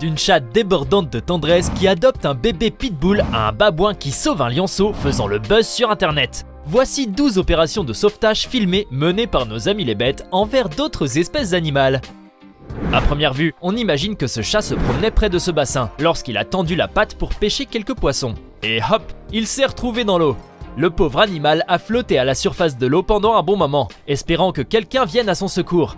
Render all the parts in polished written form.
D'une chatte débordante de tendresse qui adopte un bébé pitbull à un babouin qui sauve un lionceau faisant le buzz sur internet. Voici 12 opérations de sauvetage filmées menées par nos amis les bêtes envers d'autres espèces animales. À première vue, on imagine que ce chat se promenait près de ce bassin lorsqu'il a tendu la patte pour pêcher quelques poissons. Et hop, il s'est retrouvé dans l'eau. Le pauvre animal a flotté à la surface de l'eau pendant un bon moment, espérant que quelqu'un vienne à son secours.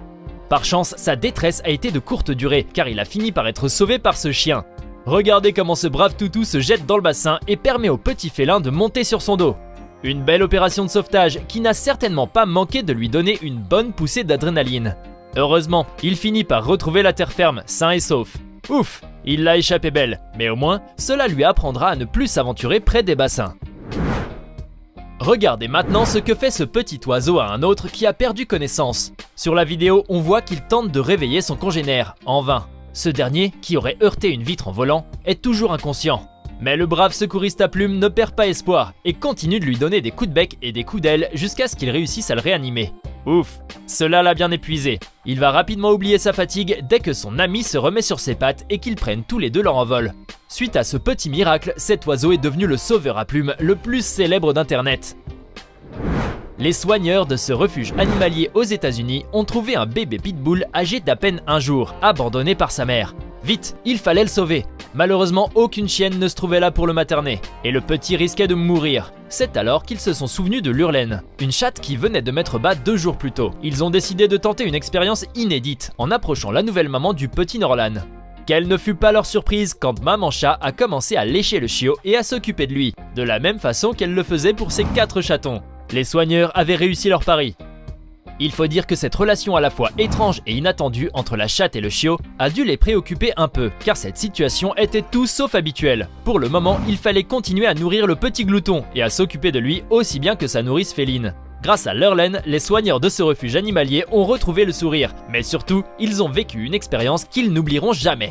Par chance, sa détresse a été de courte durée, car il a fini par être sauvé par ce chien. Regardez comment ce brave toutou se jette dans le bassin et permet au petit félin de monter sur son dos. Une belle opération de sauvetage qui n'a certainement pas manqué de lui donner une bonne poussée d'adrénaline. Heureusement, il finit par retrouver la terre ferme, sain et sauf. Ouf, il l'a échappé belle, mais au moins, cela lui apprendra à ne plus s'aventurer près des bassins. Regardez maintenant ce que fait ce petit oiseau à un autre qui a perdu connaissance. Sur la vidéo, on voit qu'il tente de réveiller son congénère, en vain. Ce dernier, qui aurait heurté une vitre en volant, est toujours inconscient. Mais le brave secouriste à plumes ne perd pas espoir et continue de lui donner des coups de bec et des coups d'aile jusqu'à ce qu'il réussisse à le réanimer. Ouf, cela l'a bien épuisé. Il va rapidement oublier sa fatigue dès que son ami se remet sur ses pattes et qu'ils prennent tous les deux leur envol. Suite à ce petit miracle, cet oiseau est devenu le sauveur à plumes le plus célèbre d'internet. Les soigneurs de ce refuge animalier aux États-Unis ont trouvé un bébé pitbull âgé d'à peine un jour, abandonné par sa mère. Vite, il fallait le sauver. Malheureusement, aucune chienne ne se trouvait là pour le materner, et le petit risquait de mourir. C'est alors qu'ils se sont souvenus de Lurleen, une chatte qui venait de mettre bas 2 jours plus tôt. Ils ont décidé de tenter une expérience inédite en approchant la nouvelle maman du petit Norlan. Quelle ne fut pas leur surprise quand maman chat a commencé à lécher le chiot et à s'occuper de lui, de la même façon qu'elle le faisait pour ses 4 chatons. Les soigneurs avaient réussi leur pari. Il faut dire que cette relation à la fois étrange et inattendue entre la chatte et le chiot a dû les préoccuper un peu, car cette situation était tout sauf habituelle. Pour le moment, il fallait continuer à nourrir le petit glouton et à s'occuper de lui aussi bien que sa nourrice féline. Grâce à Lurleen, les soigneurs de ce refuge animalier ont retrouvé le sourire, mais surtout, ils ont vécu une expérience qu'ils n'oublieront jamais.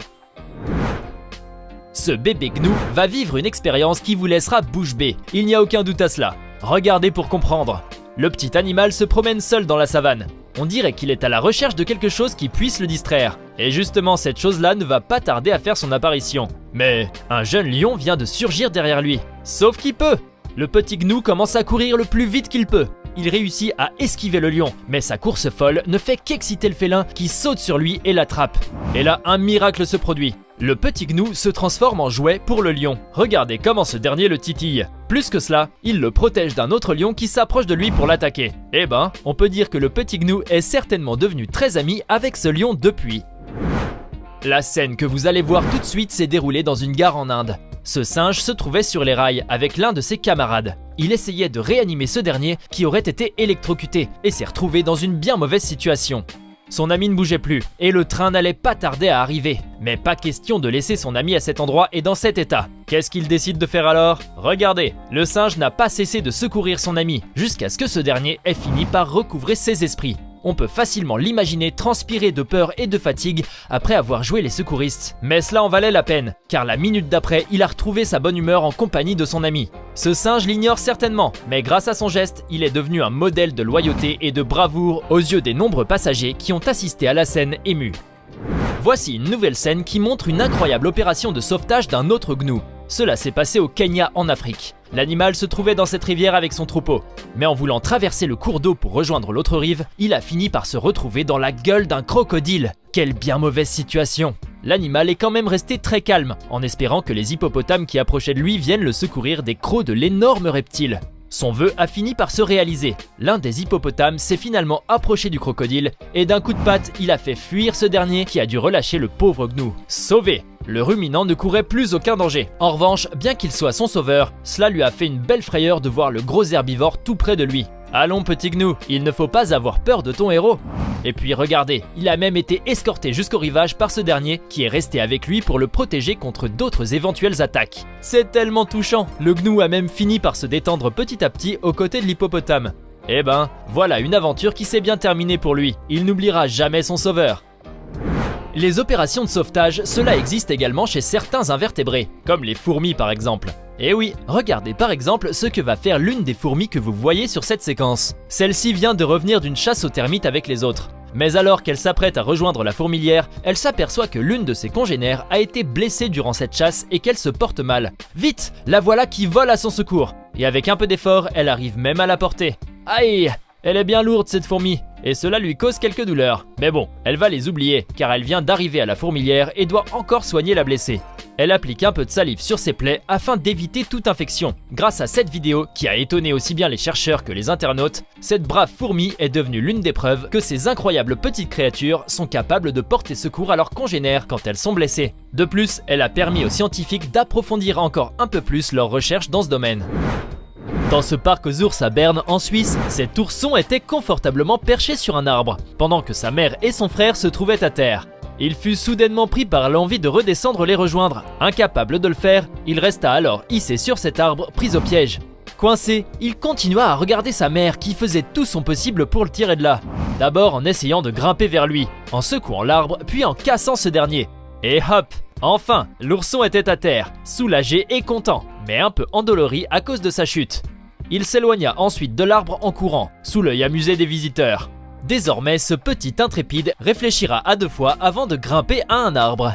Ce bébé gnou va vivre une expérience qui vous laissera bouche bée, il n'y a aucun doute à cela. Regardez pour comprendre. Le petit animal se promène seul dans la savane. On dirait qu'il est à la recherche de quelque chose qui puisse le distraire. Et justement, cette chose-là ne va pas tarder à faire son apparition. Mais un jeune lion vient de surgir derrière lui. Sauf qu'il peut. Le petit gnou commence à courir le plus vite qu'il peut. Il réussit à esquiver le lion, mais sa course folle ne fait qu'exciter le félin qui saute sur lui et l'attrape. Et là, un miracle se produit. Le petit gnou se transforme en jouet pour le lion. Regardez comment ce dernier le titille. Plus que cela, il le protège d'un autre lion qui s'approche de lui pour l'attaquer. Eh ben, on peut dire que le petit gnou est certainement devenu très ami avec ce lion depuis. La scène que vous allez voir tout de suite s'est déroulée dans une gare en Inde. Ce singe se trouvait sur les rails avec l'un de ses camarades. Il essayait de réanimer ce dernier qui aurait été électrocuté et s'est retrouvé dans une bien mauvaise situation. Son ami ne bougeait plus et le train n'allait pas tarder à arriver. Mais pas question de laisser son ami à cet endroit et dans cet état. Qu'est-ce qu'il décide de faire alors? Regardez, le singe n'a pas cessé de secourir son ami jusqu'à ce que ce dernier ait fini par recouvrer ses esprits. On peut facilement l'imaginer transpirer de peur et de fatigue après avoir joué les secouristes. Mais cela en valait la peine, car la minute d'après, il a retrouvé sa bonne humeur en compagnie de son ami. Ce singe l'ignore certainement, mais grâce à son geste, il est devenu un modèle de loyauté et de bravoure aux yeux des nombreux passagers qui ont assisté à la scène émue. Voici une nouvelle scène qui montre une incroyable opération de sauvetage d'un autre gnou. Cela s'est passé au Kenya en Afrique. L'animal se trouvait dans cette rivière avec son troupeau. Mais en voulant traverser le cours d'eau pour rejoindre l'autre rive, il a fini par se retrouver dans la gueule d'un crocodile. Quelle bien mauvaise situation! L'animal est quand même resté très calme, en espérant que les hippopotames qui approchaient de lui viennent le secourir des crocs de l'énorme reptile. Son vœu a fini par se réaliser. L'un des hippopotames s'est finalement approché du crocodile et d'un coup de patte, il a fait fuir ce dernier qui a dû relâcher le pauvre gnou. Sauvé! Le ruminant ne courait plus aucun danger. En revanche, bien qu'il soit son sauveur, cela lui a fait une belle frayeur de voir le gros herbivore tout près de lui. Allons petit gnou, il ne faut pas avoir peur de ton héros. Et puis regardez, il a même été escorté jusqu'au rivage par ce dernier qui est resté avec lui pour le protéger contre d'autres éventuelles attaques. C'est tellement touchant, le gnou a même fini par se détendre petit à petit aux côtés de l'hippopotame. Eh ben, voilà une aventure qui s'est bien terminée pour lui, il n'oubliera jamais son sauveur. Les opérations de sauvetage, cela existe également chez certains invertébrés, comme les fourmis par exemple. Et oui, regardez par exemple ce que va faire l'une des fourmis que vous voyez sur cette séquence. Celle-ci vient de revenir d'une chasse aux termites avec les autres. Mais alors qu'elle s'apprête à rejoindre la fourmilière, elle s'aperçoit que l'une de ses congénères a été blessée durant cette chasse et qu'elle se porte mal. Vite, la voilà qui vole à son secours. Et avec un peu d'effort, elle arrive même à la porter. Aïe, elle est bien lourde cette fourmi, et cela lui cause quelques douleurs. Mais bon, elle va les oublier, car elle vient d'arriver à la fourmilière et doit encore soigner la blessée. Elle applique un peu de salive sur ses plaies afin d'éviter toute infection. Grâce à cette vidéo, qui a étonné aussi bien les chercheurs que les internautes, cette brave fourmi est devenue l'une des preuves que ces incroyables petites créatures sont capables de porter secours à leurs congénères quand elles sont blessées. De plus, elle a permis aux scientifiques d'approfondir encore un peu plus leurs recherches dans ce domaine. Dans ce parc aux ours à Berne, en Suisse, cet ourson était confortablement perché sur un arbre, pendant que sa mère et son frère se trouvaient à terre. Il fut soudainement pris par l'envie de redescendre les rejoindre. Incapable de le faire, il resta alors hissé sur cet arbre, pris au piège. Coincé, il continua à regarder sa mère qui faisait tout son possible pour le tirer de là. D'abord en essayant de grimper vers lui, en secouant l'arbre, puis en cassant ce dernier. Et hop! Enfin, l'ourson était à terre, soulagé et content, mais un peu endolori à cause de sa chute. Il s'éloigna ensuite de l'arbre en courant, sous l'œil amusé des visiteurs. Désormais, ce petit intrépide réfléchira à 2 fois avant de grimper à un arbre.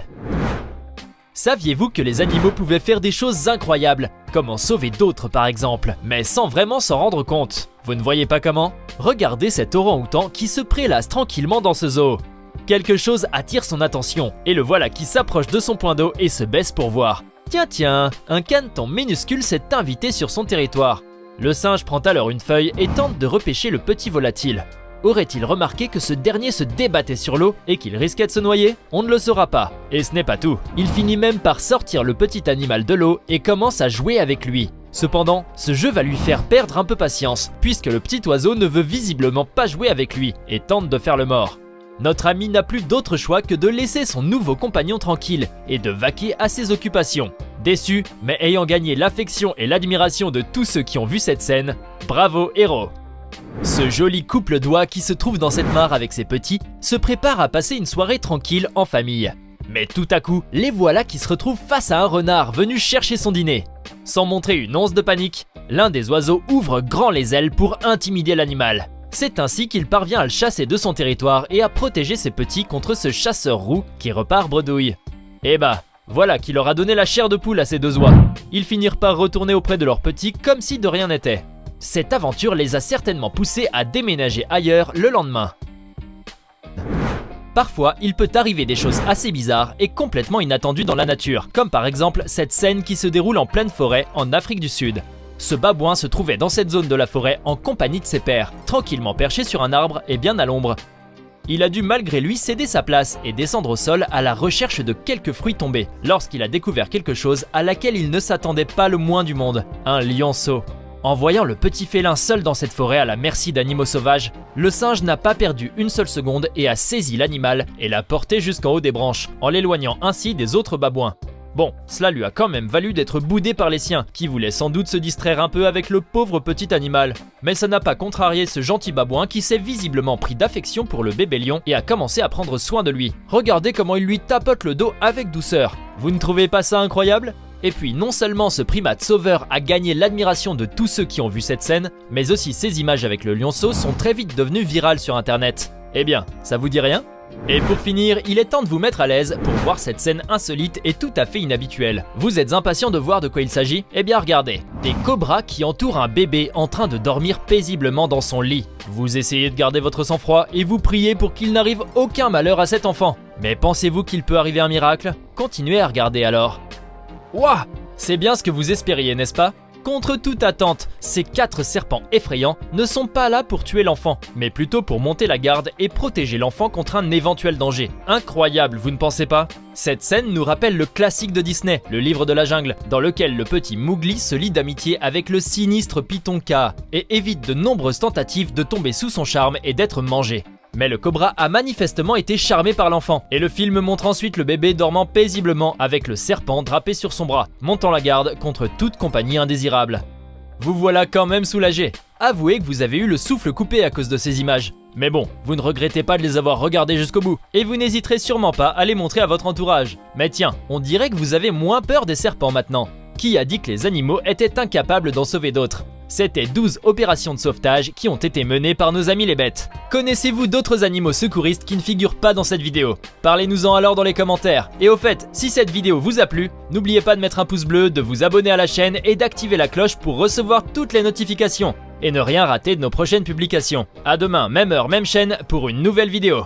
Saviez-vous que les animaux pouvaient faire des choses incroyables, comme en sauver d'autres par exemple, mais sans vraiment s'en rendre compte? Vous ne voyez pas comment? Regardez cet orang-outan qui se prélasse tranquillement dans ce zoo. Quelque chose attire son attention, et le voilà qui s'approche de son point d'eau et se baisse pour voir. Tiens, un caneton minuscule s'est invité sur son territoire. Le singe prend alors une feuille et tente de repêcher le petit volatile. Aurait-il remarqué que ce dernier se débattait sur l'eau et qu'il risquait de se noyer? On ne le saura pas. Et ce n'est pas tout. Il finit même par sortir le petit animal de l'eau et commence à jouer avec lui. Cependant, ce jeu va lui faire perdre un peu patience, puisque le petit oiseau ne veut visiblement pas jouer avec lui et tente de faire le mort. Notre ami n'a plus d'autre choix que de laisser son nouveau compagnon tranquille et de vaquer à ses occupations. Déçu, mais ayant gagné l'affection et l'admiration de tous ceux qui ont vu cette scène, bravo héros! Ce joli couple d'oies qui se trouve dans cette mare avec ses petits se prépare à passer une soirée tranquille en famille. Mais tout à coup, les voilà qui se retrouvent face à un renard venu chercher son dîner. Sans montrer une once de panique, l'un des oiseaux ouvre grand les ailes pour intimider l'animal. C'est ainsi qu'il parvient à le chasser de son territoire et à protéger ses petits contre ce chasseur roux qui repart bredouille. Et bah, voilà qui leur a donné la chair de poule à ces 2 oies. Ils finirent par retourner auprès de leurs petits comme si de rien n'était. Cette aventure les a certainement poussés à déménager ailleurs le lendemain. Parfois, il peut arriver des choses assez bizarres et complètement inattendues dans la nature, comme par exemple cette scène qui se déroule en pleine forêt en Afrique du Sud. Ce babouin se trouvait dans cette zone de la forêt en compagnie de ses pairs, tranquillement perché sur un arbre et bien à l'ombre. Il a dû malgré lui céder sa place et descendre au sol à la recherche de quelques fruits tombés, lorsqu'il a découvert quelque chose à laquelle il ne s'attendait pas le moins du monde, un lionceau. En voyant le petit félin seul dans cette forêt à la merci d'animaux sauvages, le singe n'a pas perdu une seule seconde et a saisi l'animal et l'a porté jusqu'en haut des branches, en l'éloignant ainsi des autres babouins. Bon, cela lui a quand même valu d'être boudé par les siens, qui voulaient sans doute se distraire un peu avec le pauvre petit animal. Mais ça n'a pas contrarié ce gentil babouin qui s'est visiblement pris d'affection pour le bébé lion et a commencé à prendre soin de lui. Regardez comment il lui tapote le dos avec douceur. Vous ne trouvez pas ça incroyable ? Et puis non seulement ce primate sauveur a gagné l'admiration de tous ceux qui ont vu cette scène, mais aussi ces images avec le lionceau sont très vite devenues virales sur internet. Eh bien, ça vous dit rien ? Et pour finir, il est temps de vous mettre à l'aise pour voir cette scène insolite et tout à fait inhabituelle. Vous êtes impatient de voir de quoi il s'agit? Eh bien regardez, des cobras qui entourent un bébé en train de dormir paisiblement dans son lit. Vous essayez de garder votre sang-froid et vous priez pour qu'il n'arrive aucun malheur à cet enfant. Mais pensez-vous qu'il peut arriver un miracle? Continuez à regarder alors. Ouah! C'est bien ce que vous espériez, n'est-ce pas? Contre toute attente, ces 4 serpents effrayants ne sont pas là pour tuer l'enfant, mais plutôt pour monter la garde et protéger l'enfant contre un éventuel danger. Incroyable, vous ne pensez pas? Cette scène nous rappelle le classique de Disney, le livre de la jungle, dans lequel le petit Mowgli se lie d'amitié avec le sinistre Python Kaa et évite de nombreuses tentatives de tomber sous son charme et d'être mangé. Mais le cobra a manifestement été charmé par l'enfant, et le film montre ensuite le bébé dormant paisiblement avec le serpent drapé sur son bras, montant la garde contre toute compagnie indésirable. Vous voilà quand même soulagé. Avouez que vous avez eu le souffle coupé à cause de ces images. Mais bon, vous ne regrettez pas de les avoir regardées jusqu'au bout, et vous n'hésiterez sûrement pas à les montrer à votre entourage. Mais tiens, on dirait que vous avez moins peur des serpents maintenant. Qui a dit que les animaux étaient incapables d'en sauver d'autres? C'était 12 opérations de sauvetage qui ont été menées par nos amis les bêtes. Connaissez-vous d'autres animaux secouristes qui ne figurent pas dans cette vidéo? Parlez-nous-en alors dans les commentaires. Et au fait, si cette vidéo vous a plu, n'oubliez pas de mettre un pouce bleu, de vous abonner à la chaîne et d'activer la cloche pour recevoir toutes les notifications et ne rien rater de nos prochaines publications. À demain, même heure, même chaîne pour une nouvelle vidéo.